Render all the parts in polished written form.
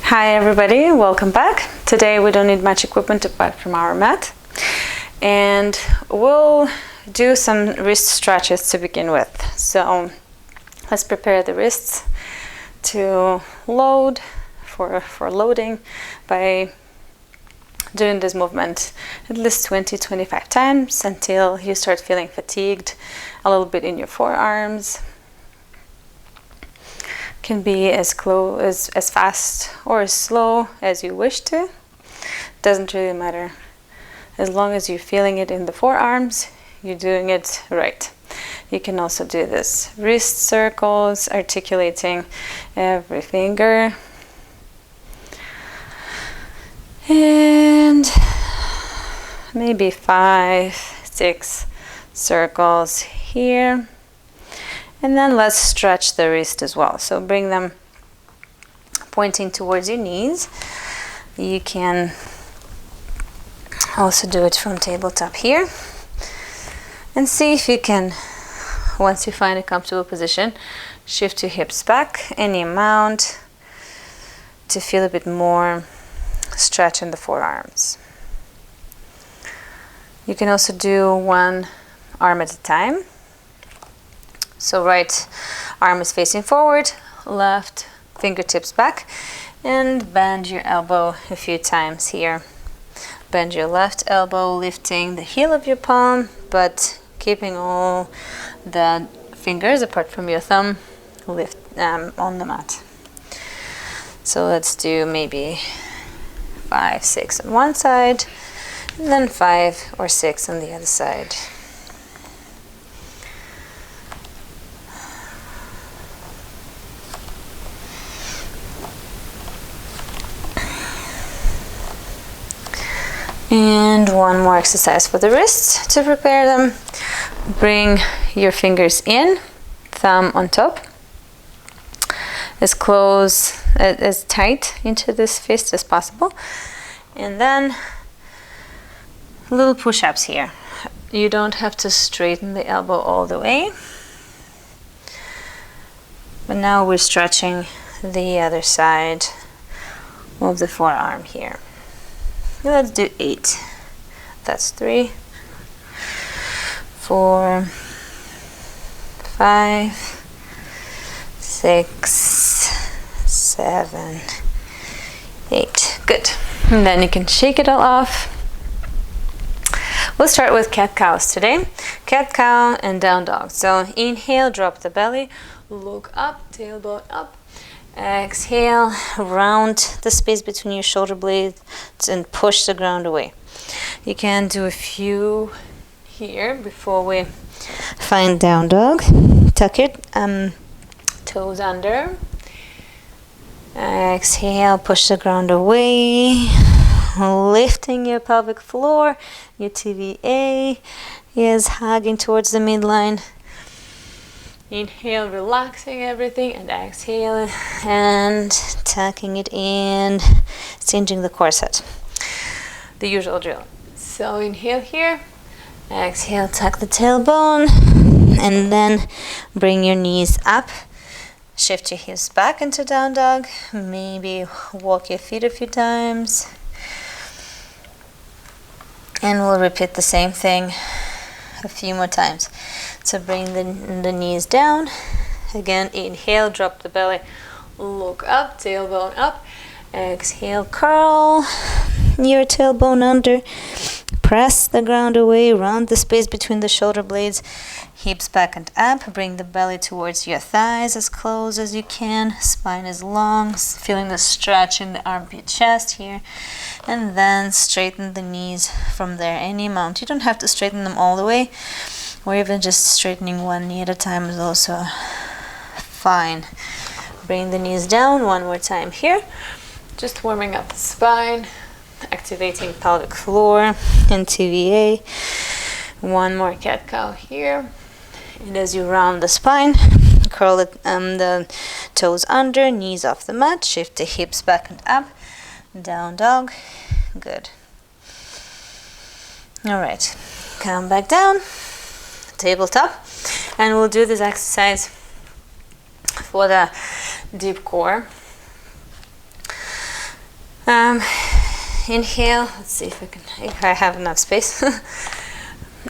Hi everybody, welcome back. Today we don't need much equipment apart from our mat, and we'll do some wrist stretches to begin with. So let's prepare the wrists to load for loading by doing this movement at least 20-25 times until you start feeling fatigued a little bit in your forearms. Can be as fast or as slow as you wish to. Doesn't really matter. As long as you're feeling it in the forearms, you're doing it right. You can also do this wrist circles, articulating every finger. And maybe 5-6 circles here. And then let's stretch the wrist as well. So bring them pointing towards your knees. You can also do it from tabletop here. And see if you can, once you find a comfortable position, shift your hips back any amount to feel a bit more stretch in the forearms. You can also do one arm at a time. So right arm is facing forward, left fingertips back, and bend your elbow a few times here. Bend your left elbow, lifting the heel of your palm, but keeping all the fingers apart from your thumb lift on the mat. So let's do maybe 5-6 on one side, and then 5 or 6 on the other side. And one more exercise for the wrists to prepare them. Bring your fingers in, thumb on top, as close, as tight into this fist as possible. And then little push-ups here. You don't have to straighten the elbow all the way. But now we're stretching the other side of the forearm here. Let's do 8. That's 3, 4, 5, 6, 7, 8. Good. And then you can shake it all off. We'll start with cat-cows today. Cat-cow and down dog. So inhale, drop the belly, look up, tailbone up. Exhale, round the space between your shoulder blades and push the ground away. You can do a few here before we find down dog. Tuck it, toes under. Exhale, push the ground away. Lifting your pelvic floor. Your TVA is hugging towards the midline. Inhale, relaxing everything, and exhale and tucking it in, cinching the corset. The usual drill. So inhale here, exhale, tuck the tailbone, and then bring your knees up. Shift your hips back into down dog. Maybe walk your feet a few times. And we'll repeat the same thing a few more times. So bring the knees down. Again, inhale, drop the belly, look up, tailbone up. Exhale, curl your tailbone under. Press the ground away, round the space between the shoulder blades. Hips back and up. Bring the belly towards your thighs as close as you can. Spine is long, feeling the stretch in the armpit chest here. And then straighten the knees from there, any amount. You don't have to straighten them all the way, or even just straightening one knee at a time is also fine. Bring the knees down one more time here. Just warming up the spine, activating pelvic floor and TVA. One more cat-cow here. And as you round the spine, curl the toes under, knees off the mat. Shift the hips back and up. Down dog. Good. All right. Come back down. Tabletop. And we'll do this exercise for the deep core. Inhale. Let's see if I have enough space.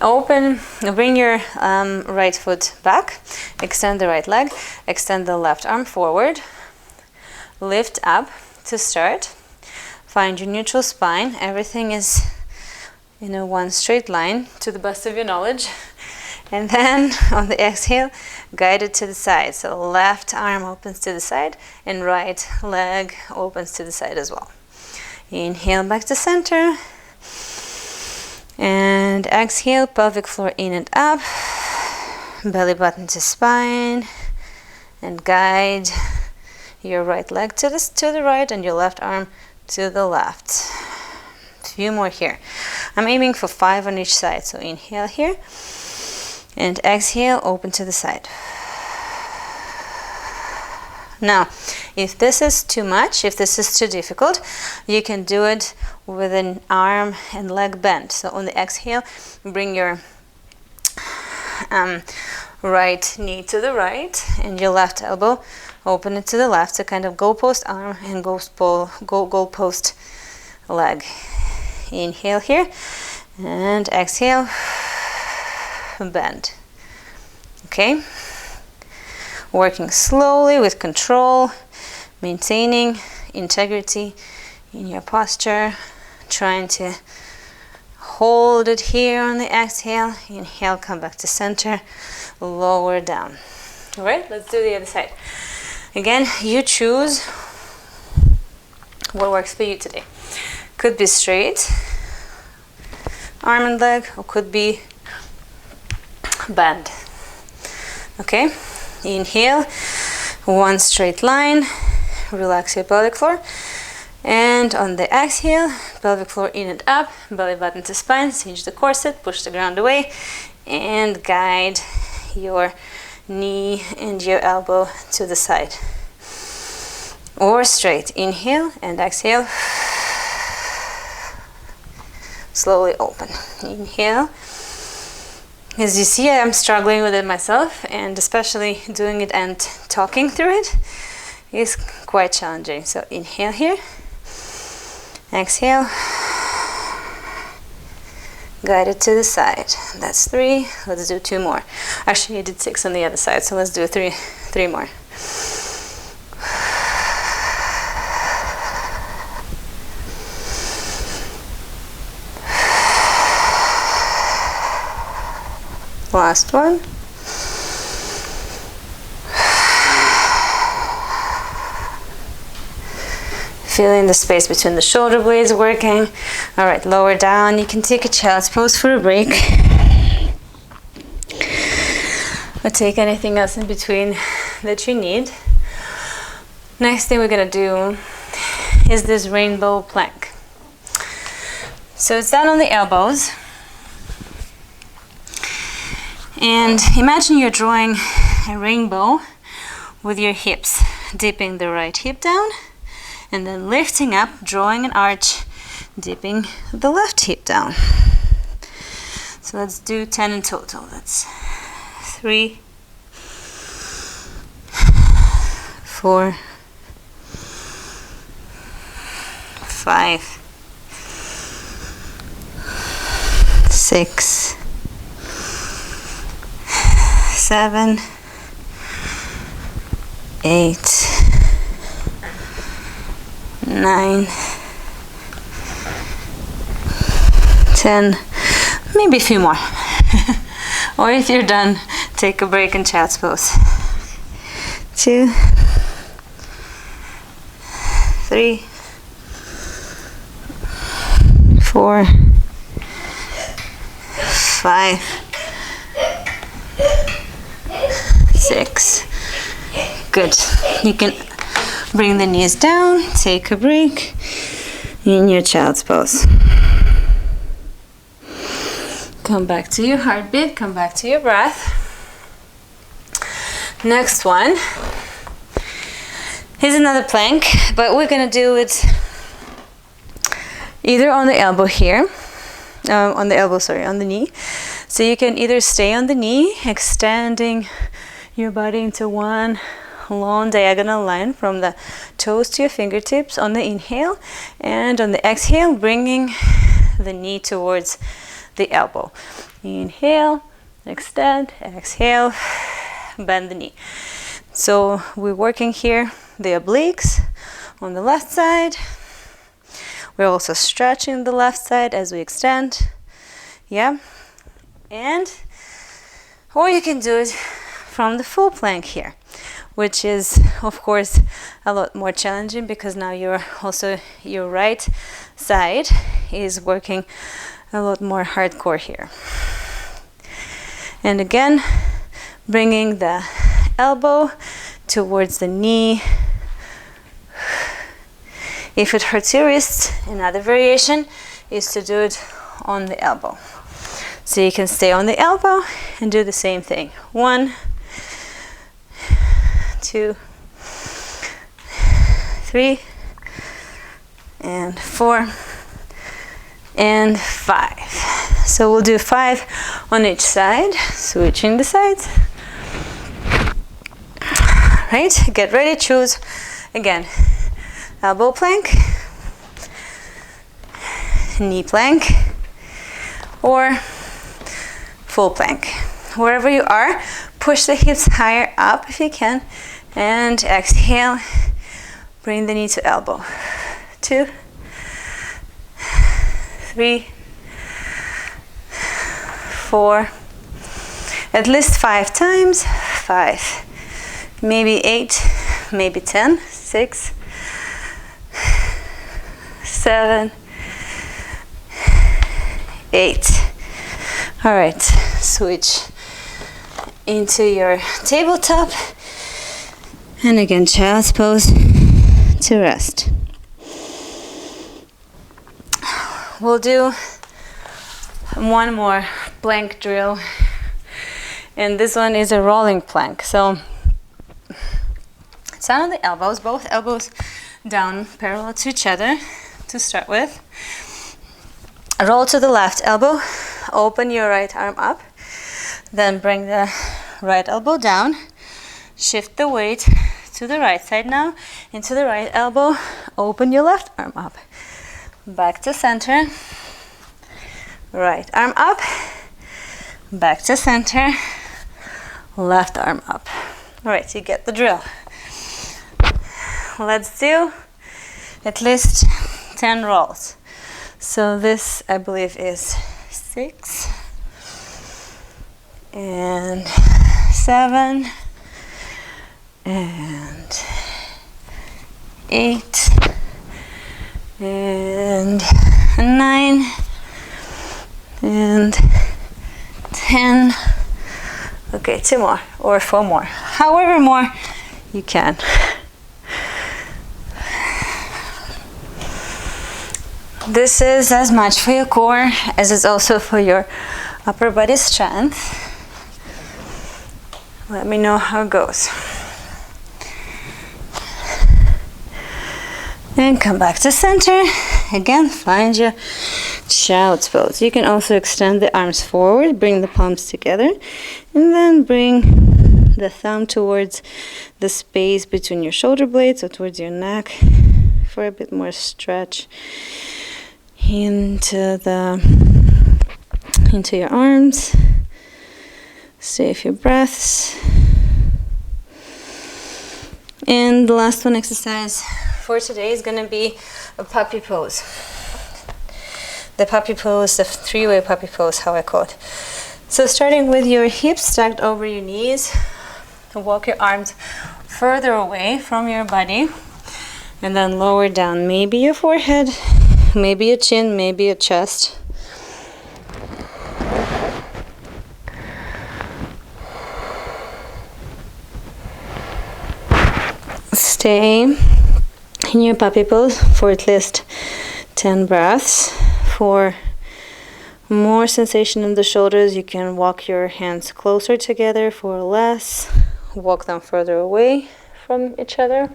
Open, bring your right foot back, extend the right leg, extend the left arm forward, lift up to start. Find your neutral spine. Everything is in a one straight line to the best of your knowledge. And then on the exhale, guide it to the side. So left arm opens to the side and right leg opens to the side as well. Inhale back to center. And exhale, pelvic floor in and up, belly button to spine, and guide your right leg to the right and your left arm to the left. A few more here. I'm aiming for 5 on each side. So inhale here, and exhale, open to the side. Now, if this is too much, if this is too difficult, you can do it with an arm and leg bend. So on the exhale, bring your right knee to the right and your left elbow, open it to the left. So kind of goalpost arm and goalpost leg. Inhale here and exhale, bend. Okay? Working slowly with control, maintaining integrity in your posture, trying to hold it here on the exhale. Inhale, come back to center, lower down. All right, let's do the other side. Again, you choose what works for you today. Could be straight arm and leg, or could be bend. Okay? Inhale, one straight line, relax your pelvic floor, and on the exhale, pelvic floor in and up, belly button to spine, cinch the corset, push the ground away, and guide your knee and your elbow to the side. Or straight. Inhale and exhale. Slowly open. Inhale. As you see, I'm struggling with it myself, and especially doing it and talking through it is quite challenging. So inhale here, exhale, guide it to the side. That's 3. Let's do 2 more. Actually, I did 6 on the other side, so let's do 3 more. Last one. Feeling the space between the shoulder blades working. All right, lower down. You can take a child's pose for a break. Or take anything else in between that you need. Next thing we're gonna do is this rainbow plank. So it's down on the elbows. And imagine you're drawing a rainbow with your hips, dipping the right hip down and then lifting up, drawing an arch, dipping the left hip down. So let's do 10 in total. That's 3, 4, 5, 6, 7, 8, 9, 10, maybe a few more. Or if you're done, take a break and child's pose. 2, 3, 4, 5, 6. Good. You can bring the knees down, take a break in your child's pose. Come back to your heartbeat, come back to your breath. Next one is another plank, but we're gonna do it either on the elbow here, on the knee. So you can either stay on the knee, extending your body into one long diagonal line from the toes to your fingertips on the inhale, and on the exhale, bringing the knee towards the elbow. Inhale, extend, exhale, bend the knee. So we're working here the obliques on the left side. We're also stretching the left side as we extend. Yeah. And, or you can do it from the full plank here, which is, of course, a lot more challenging because now your right side is working a lot more hardcore here. And again, bringing the elbow towards the knee. If it hurts your wrist, another variation is to do it on the elbow. So you can stay on the elbow and do the same thing. 1, 2, 3, and 4, and 5. So we'll do 5 on each side, switching the sides. Right, get ready, choose again. Elbow plank, knee plank, or full plank. Wherever you are, push the hips higher up if you can, and exhale, bring the knee to elbow. 2, 3, 4, at least 5 times. 5, maybe 8, maybe 10, 6, 7, 8. All right, switch into your tabletop, and again, child's pose to rest. We'll do one more plank drill, and this one is a rolling plank. So stand on the elbows, both elbows down parallel to each other to start with. Roll to the left elbow, open your right arm up, then bring the right elbow down, shift the weight to the right side now, into the right elbow, open your left arm up, back to center, right arm up, back to center, left arm up. All right, you get the drill. Let's do at least 10 rolls. So this, I believe, is 6 and 7 and 8 and 9 and 10. Okay, 2 more or 4 more, however more you can. This is as much for your core as it's also for your upper body strength. Let me know how it goes. And come back to center. Again, find your child's pose. You can also extend the arms forward, bring the palms together, and then bring the thumb towards the space between your shoulder blades or towards your neck for a bit more stretch into your arms. Save your breaths. And the last one exercise for today is going to be a puppy pose. The puppy pose, the 3-way puppy pose, how I call it. So starting with your hips stacked over your knees, walk your arms further away from your body, and then lower down, maybe your forehead, maybe your chin, maybe your chest. Stay in your puppy pose for at least 10 breaths. For more sensation in the shoulders, you can walk your hands closer together. For less, walk them further away from each other.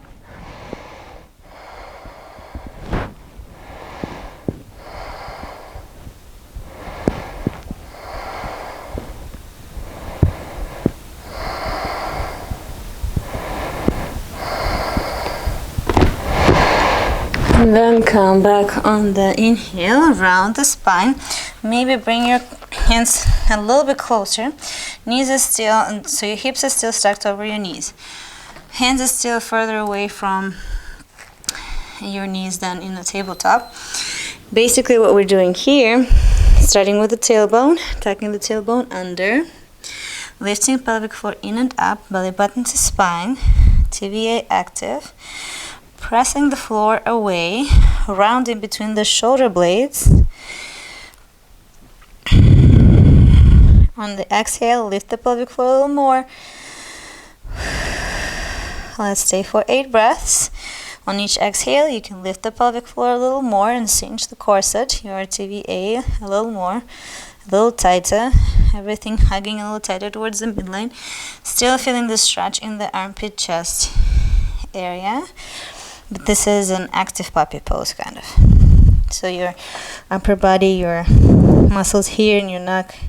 Then come back on the inhale, round the spine. Maybe bring your hands a little bit closer. Knees are still, and so your hips are still stacked over your knees. Hands are still further away from your knees than in the tabletop. Basically what we're doing here, starting with the tailbone, tucking the tailbone under, lifting pelvic floor in and up, belly button to spine, TVA active, pressing the floor away, rounding between the shoulder blades. On the exhale, lift the pelvic floor a little more. Let's stay for 8 breaths. On each exhale, you can lift the pelvic floor a little more and cinch the corset, your TVA, a little more, a little tighter, everything hugging a little tighter towards the midline. Still feeling the stretch in the armpit chest area, but this is an active puppy pose kind of. So your upper body, your muscles here in your neck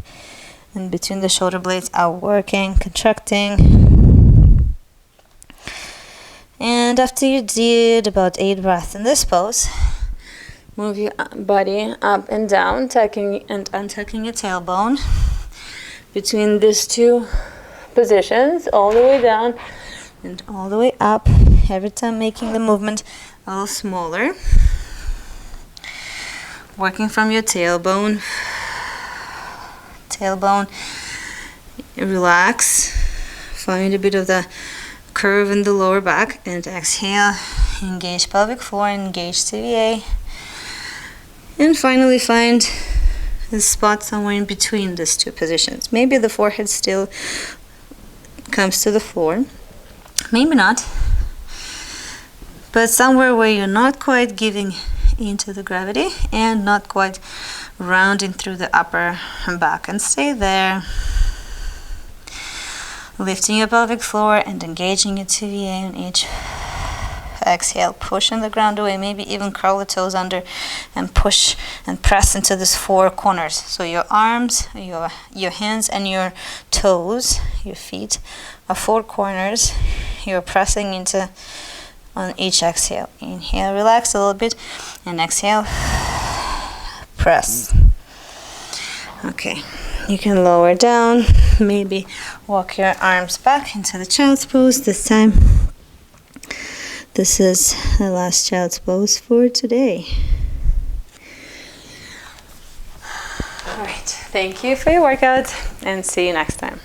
and between the shoulder blades are working, contracting. And after you did about 8 breaths in this pose, move your body up and down, tucking and untucking your tailbone between these two positions, all the way down and all the way up, every time making the movement a little smaller. Working from your tailbone. Tailbone, relax, find a bit of the curve in the lower back, and exhale, engage pelvic floor, engage TVA, and finally find the spot somewhere in between these two positions. Maybe the forehead still comes to the floor, maybe not, but somewhere where you're not quite giving into the gravity and not quite rounding through the upper back, and stay there. Lifting your pelvic floor and engaging your TVA on each exhale, pushing the ground away, maybe even curl the toes under and push and press into these 4 corners. So your arms, your hands and your toes, your feet are 4 corners. You're pressing into on each exhale. Inhale, relax a little bit, and exhale, press. Okay. You can lower down, maybe walk your arms back into the child's pose this time. This is the last child's pose for today. All right, thank you for your workout and see you next time.